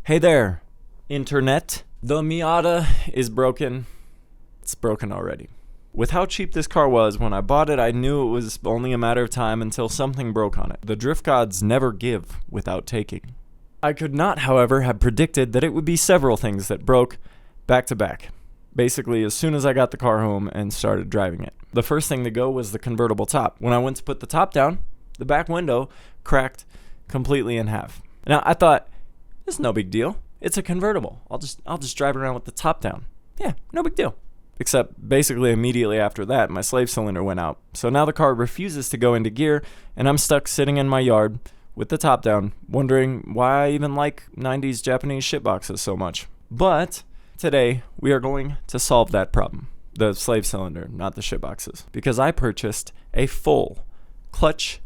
Hey there, internet. The Miata is broken. It's broken already. With how cheap this car was, when I bought it, I knew it was only a matter of time until something broke on it. The drift gods never give without taking. I could not, however, have predicted that it would be several things that broke back to back. Basically, as soon as I got the car home and started driving it. The first thing to go was the convertible top. When I went to put the top down, the back window cracked completely in half. Now, I thought, it's no big deal. It's a convertible. I'll just drive around with the top down. Yeah, no big deal. Except basically immediately after that, my slave cylinder went out. So now the car refuses to go into gear, and I'm stuck sitting in my yard with the top down, wondering why I even like 90s Japanese shitboxes so much. But today, we are going to solve that problem. The slave cylinder, not the shitboxes. Because I purchased a full clutch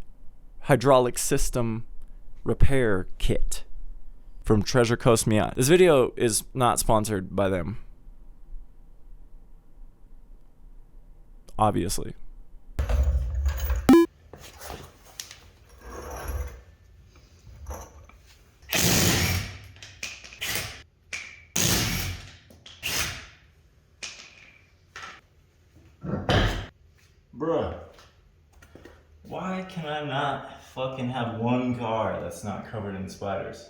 hydraulic system repair kit from Treasure Coast Miata. This video is not sponsored by them. Obviously. Bruh, why can I not fucking have one car that's not covered in spiders?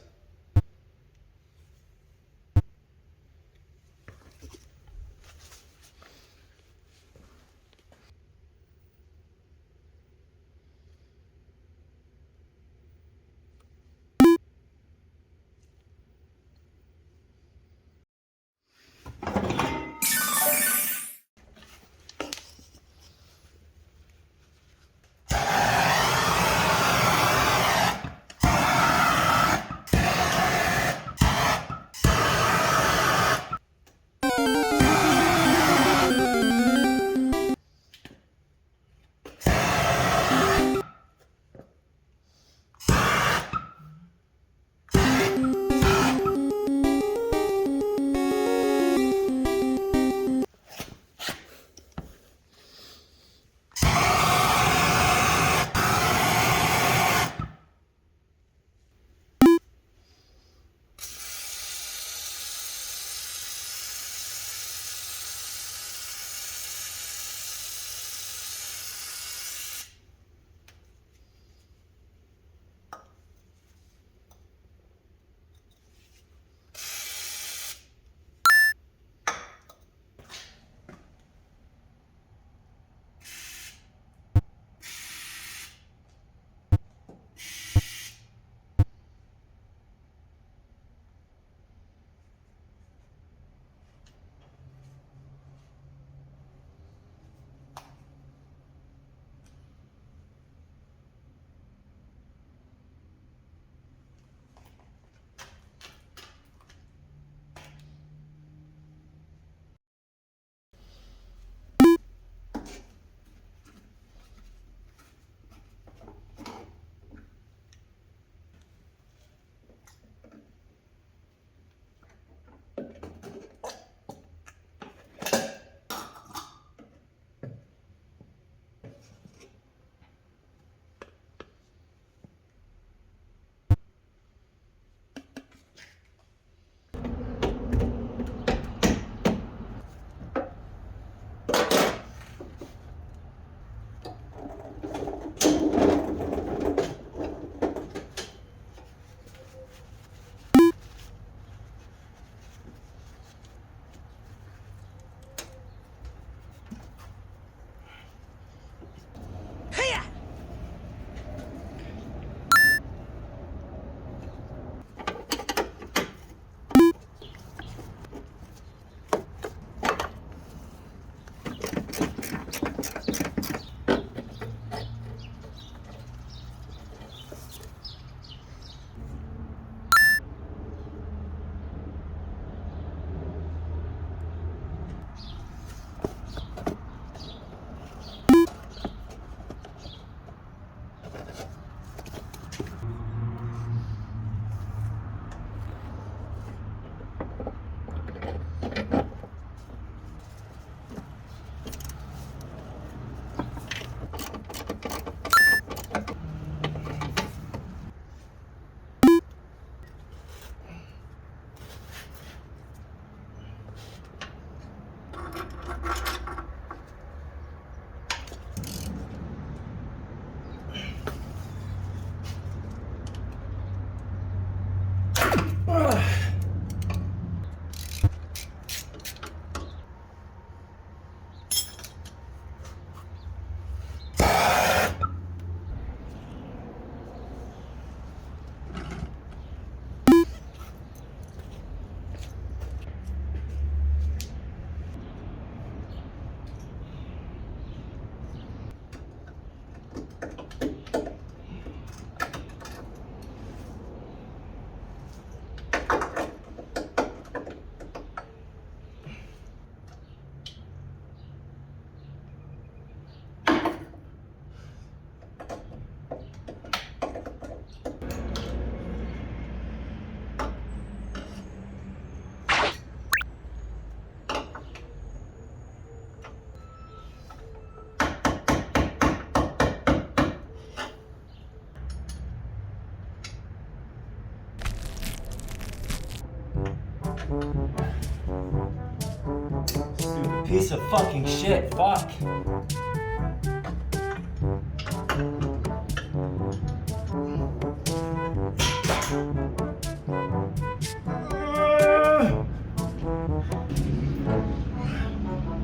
piece of fucking shit. Fuck.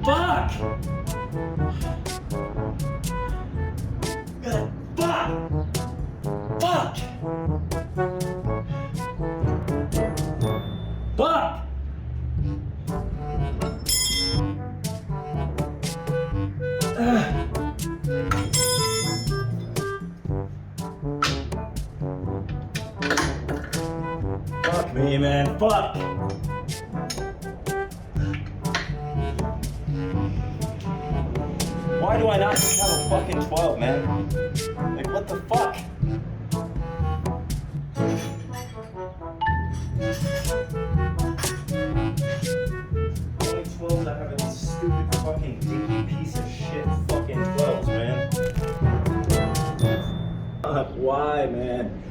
Fuck! Fuck! Fuck! Fuck! Fuck me, man. Fuck! Why do I not just have a fucking 12, man? Like, what the fuck? Only 12s I have a stupid fucking dinky piece of shit fucking 12s, man. Why, man?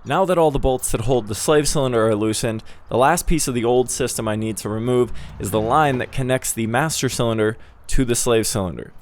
Now that all the bolts that hold the slave cylinder are loosened, the last piece of the old system I need to remove is the line that connects the master cylinder to the slave cylinder.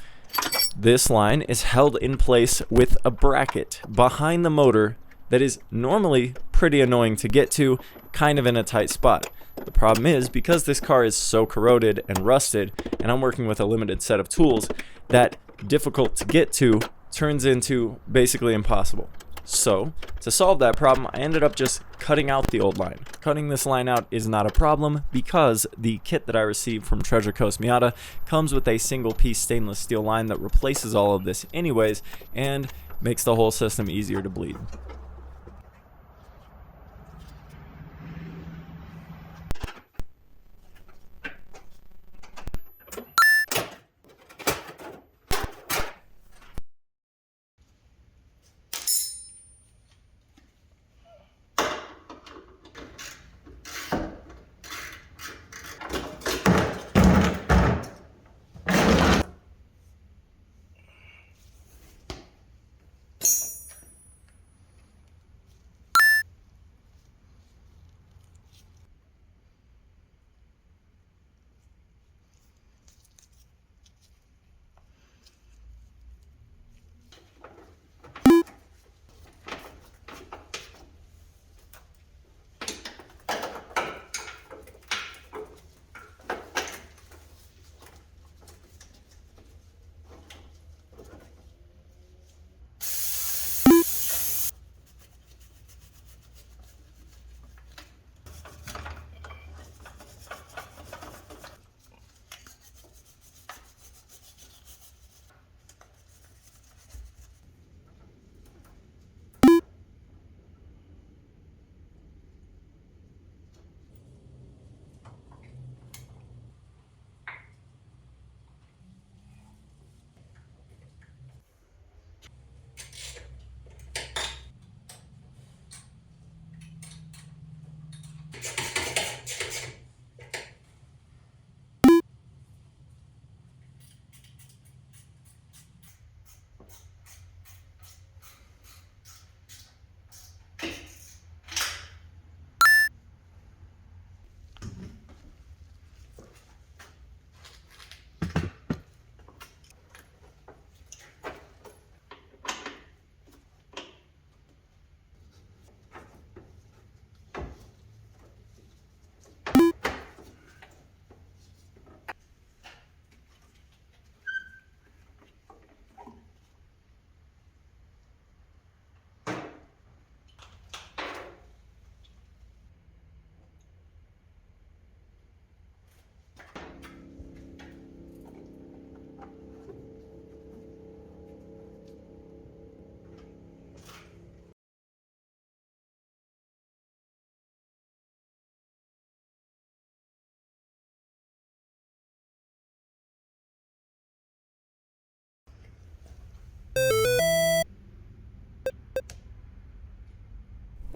This line is held in place with a bracket behind the motor that is normally pretty annoying to get to, kind of in a tight spot. The problem is, because this car is so corroded and rusted, and I'm working with a limited set of tools, that difficult to get to turns into basically impossible. So, to solve that problem, I ended up just cutting out the old line. Cutting this line out is not a problem because the kit that I received from Treasure Coast Miata comes with a single-piece stainless steel line that replaces all of this anyways and makes the whole system easier to bleed.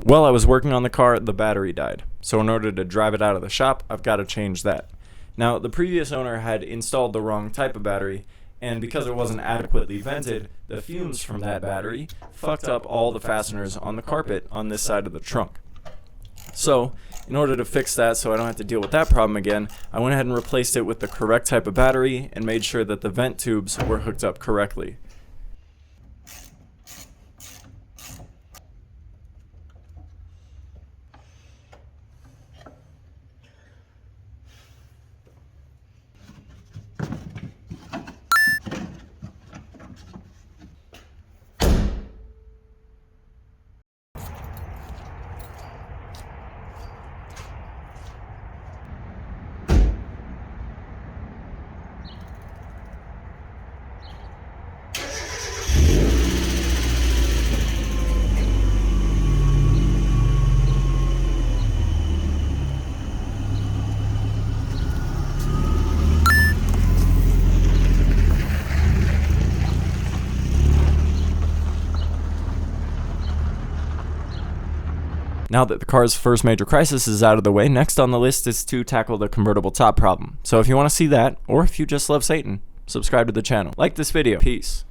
While I was working on the car, the battery died. So in order to drive it out of the shop, I've got to change that. Now, the previous owner had installed the wrong type of battery, and because it wasn't adequately vented, the fumes from that battery fucked up all the fasteners on the carpet on this side of the trunk. So, in order to fix that so I don't have to deal with that problem again, I went ahead and replaced it with the correct type of battery and made sure that the vent tubes were hooked up correctly. Now that the car's first major crisis is out of the way, next on the list is to tackle the convertible top problem. So if you want to see that, or if you just love Satan, subscribe to the channel. Like this video. Peace.